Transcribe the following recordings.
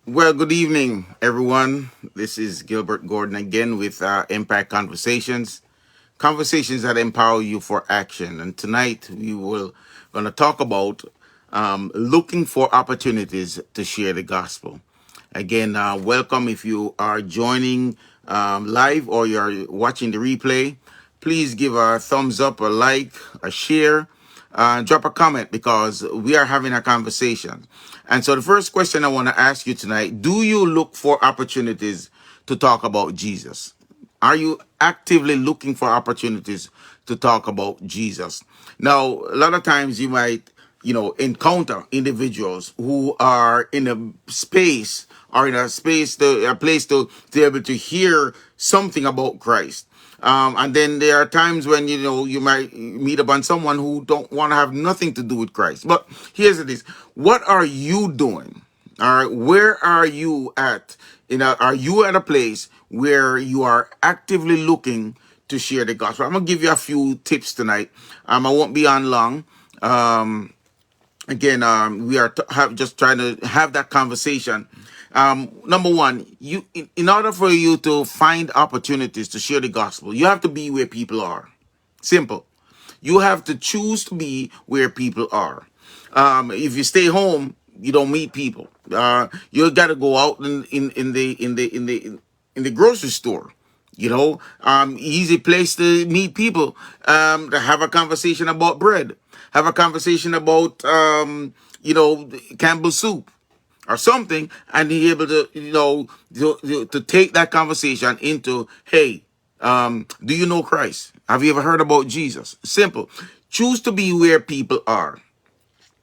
Well, good evening, everyone. This is Gilbert Gordon again with EmpAct Conversations, conversations that empower you for action. And tonight we will going to talk about looking for opportunities to share the gospel. Again, welcome if you are joining live or you're watching the replay. Please give a thumbs up, a like, a share, drop a comment because we are having a conversation. And so the first question I want to ask you tonight, do you look for opportunities to talk about Jesus? Are you actively looking for opportunities to talk about Jesus? Now, a lot of times you might, encounter individuals who are in a space or in a place to be able to hear something about Christ. And then there are times when you might meet upon someone who don't want to have nothing to do with Christ. But here's the thing: what are you doing? All right, where are you at? Are you at a place where you are actively looking to share the gospel? I'm gonna give you a few tips tonight. I won't be on long. Again, we are just trying to have that conversation. Number one, in order for you to find opportunities to share the gospel, you have to be where people are. Simple. You have to choose to be where people are. If you stay home, you don't meet people. You got to go out in the grocery store. Easy place to meet people. To have a conversation about bread, have a conversation about Campbell soup or something, and be able to to take that conversation into, hey, do you know Christ? Have you ever heard about Jesus? Simple. Choose to be where people are.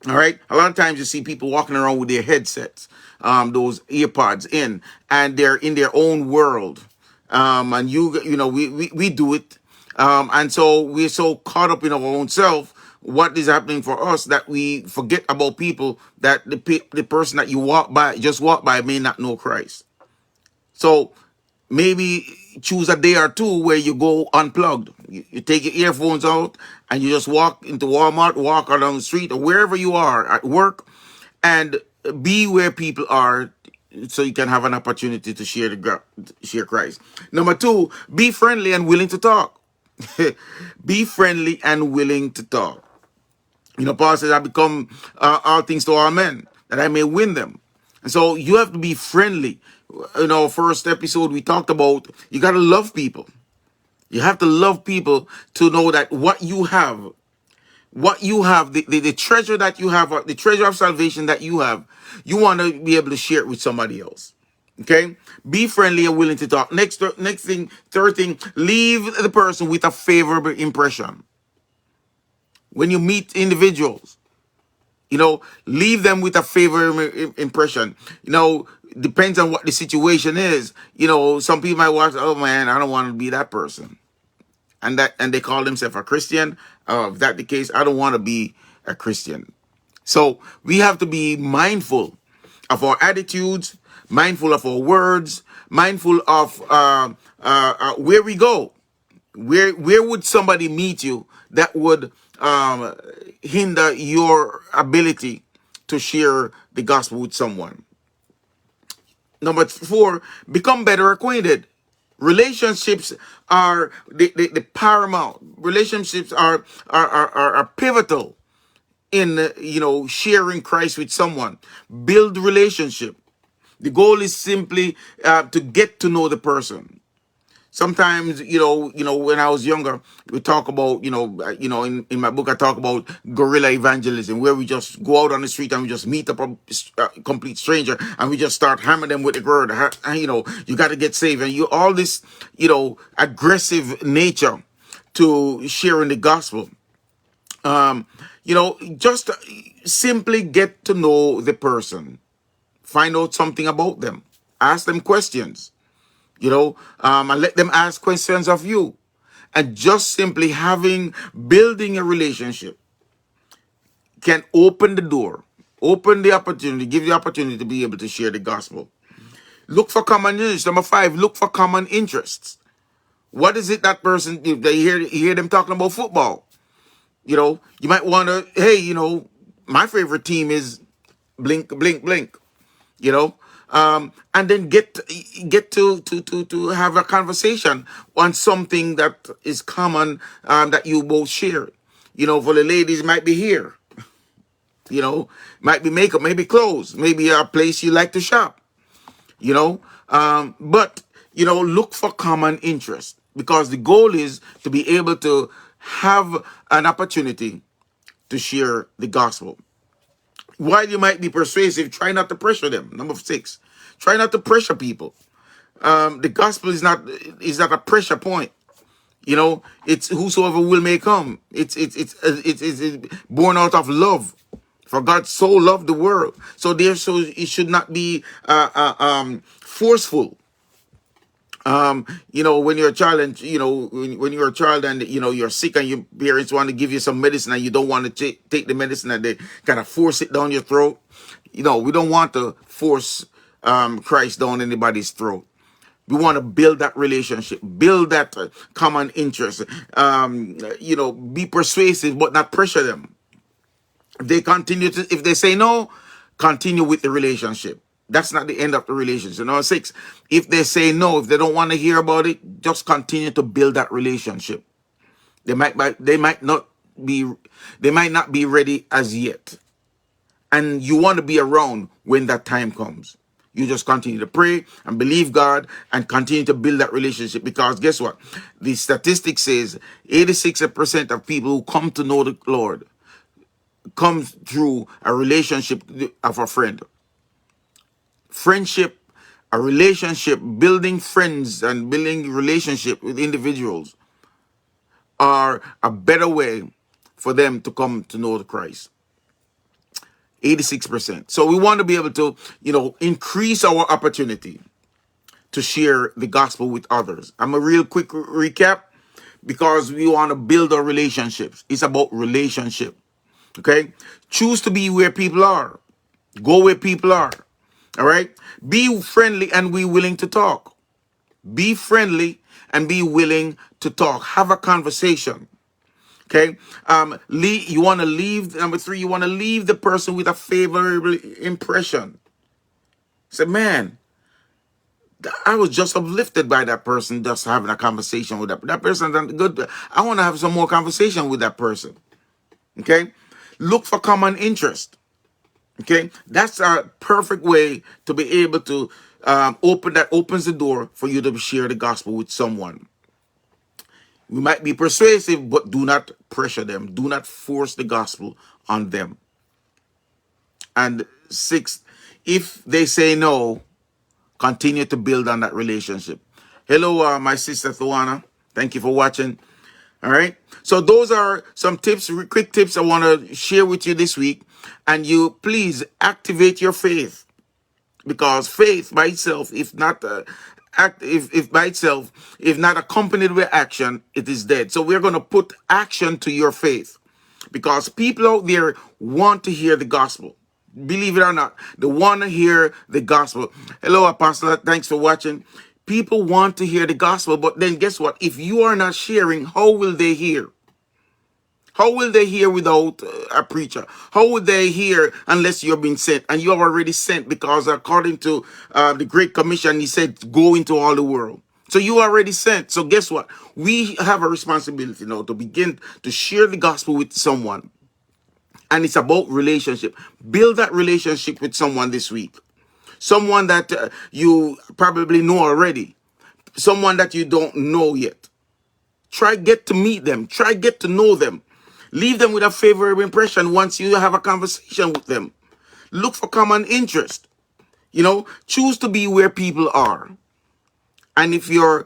All right. A lot of times you see people walking around with their headsets, those earpods in, and they're in their own world. And we do it. And so we're so caught up in our own self. What is happening for us that we forget about people, that the person that you walk by may not know Christ. So maybe choose a day or two where you go unplugged. You take your earphones out and you just walk into Walmart, walk along the street or wherever you are at work, and be where people are so you can have an opportunity to share Christ. Number two, be friendly and willing to talk. Be friendly and willing to talk. Paul says, I become all things to all men, that I may win them. And so you have to be friendly. In our first episode, we talked about you got to love people. You have to love people to know that the treasure that you have, the treasure of salvation that you have, you want to be able to share it with somebody else. Okay? Be friendly and willing to talk. Next thing, third thing, leave the person with a favorable impression. When you meet individuals, leave them with a favorable impression. Depends on what the situation is. Some people might watch, oh man, I don't want to be that person. And they call themselves a Christian. If that the case, I don't want to be a Christian. So we have to be mindful of our attitudes, mindful of our words, mindful of where we go. Where would somebody meet you that would hinder your ability to share the gospel with someone? Number four, become better acquainted. Relationships are the paramount. Relationships are pivotal in sharing Christ with someone. Build relationship. The goal is simply to get to know the person. Sometimes, when I was younger, we talk about, in my book, I talk about guerrilla evangelism, where we just go out on the street and we just meet up a complete stranger and we just start hammering them with the word. You got to get saved. And all this, aggressive nature to sharing the gospel. Just simply get to know the person. Find out something about them. Ask them questions. And let them ask questions of you. And just simply building a relationship can open the door, open the opportunity, give you the opportunity to be able to share the gospel. Look for common interests. Number five, look for common interests. What is it that person, if they hear them talking about football? You might want to, hey, my favorite team is blink, blink, blink. and then get to have a conversation on something that is common, that you both share. For the ladies, might be here. Might be makeup, maybe clothes, maybe a place you like to shop. But look for common interest, because the goal is to be able to have an opportunity to share the gospel. While you might be persuasive, try not to pressure them. Number 6, try not to pressure people. The gospel is not a pressure point. It's whosoever will may come. It's born out of love. For God so loved the world, so it should not be forceful. When you're a child, and when you're a child, and you're sick, and your parents want to give you some medicine, and you don't want to take the medicine, and they kind of force it down your throat. We don't want to force Christ down anybody's throat. We want to build that relationship, build that common interest. Be persuasive, but not pressure them. If they say no, continue with the relationship. That's not the end of the relationship. Number 6, if they say no, if they don't want to hear about it, just continue to build that relationship. They might not be ready as yet. And you want to be around when that time comes. You just continue to pray and believe God and continue to build that relationship, because guess what? The statistic says 86% of people who come to know the Lord comes through a relationship of a friend. Friendship, a relationship, building friends and building relationship with individuals are a better way for them to come to know the Christ. 86%. So we want to be able to, increase our opportunity to share the gospel with others. I'm a real quick recap, because we want to build our relationships. It's about relationship. Okay? Choose to be where people are. Go where people are. All right? Be friendly and be willing to talk. Be friendly and be willing to talk. Have a conversation. Okay? You want to leave, number 3, you want to leave the person with a favorable impression. Say, man, I was just uplifted by that person, just having a conversation with that person. Good. I want to have some more conversation with that person. Okay? Look for common interest. Okay? That's a perfect way to be able to opens the door for you to share the gospel with someone. We might be persuasive, but do not pressure them. Do not force the gospel on them. And 6, if they say no, continue to build on that relationship. Hello, my sister Thuana. Thank you for watching. All right. So those are some tips, quick tips I want to share with you this week. And you please activate your faith, because faith by itself, if not if not accompanied with action, it is dead. So we're going to put action to your faith, because people out there want to hear the gospel. Believe it or not, they want to hear the gospel. Hello, Apostle. Thanks for watching. People want to hear the gospel, but then guess what? If you are not sharing, how will they hear? How will they hear without a preacher? How would they hear unless you're being sent? And you are already sent, because according to the Great Commission, he said, go into all the world. So you are already sent. So guess what? We have a responsibility now to begin to share the gospel with someone. And it's about relationship. Build that relationship with someone this week. Someone that you probably know already. Someone that you don't know yet. Try get to meet them. Try get to know them. Leave them with a favorable impression once you have a conversation with them. Look for common interest. Choose to be where people are. And if you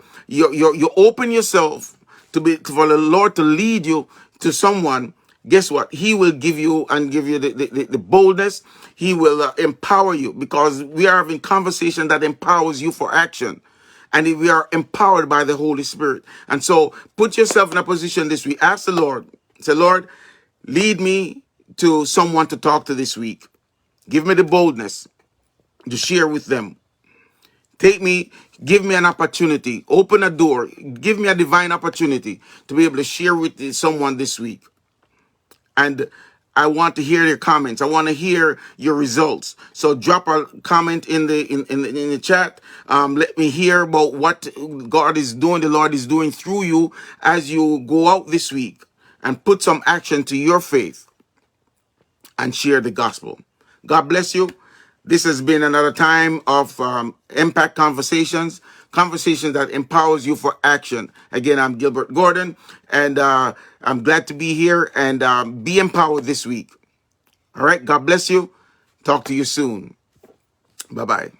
open yourself for the Lord to lead you to someone, guess what? He will give you the boldness. He will empower you, because we are having conversation that empowers you for action. And we are empowered by the Holy Spirit. And so put yourself in a position this week. Ask the Lord. Say, Lord, lead me to someone to talk to this week. Give me the boldness to share with them. Give me an opportunity. Open a door. Give me a divine opportunity to be able to share with someone this week. And I want to hear your comments. I want to hear your results. So drop a comment in the chat. Let me hear about what God is doing, the Lord is doing through you as you go out this week, and put some action to your faith and share the gospel. God bless you. This has been another time of EmpAct Conversations, conversations that empowers you for action. Again, I'm Gilbert Gordon, and I'm glad to be here, and be empowered this week. All right, God bless you. Talk to you soon. Bye-bye.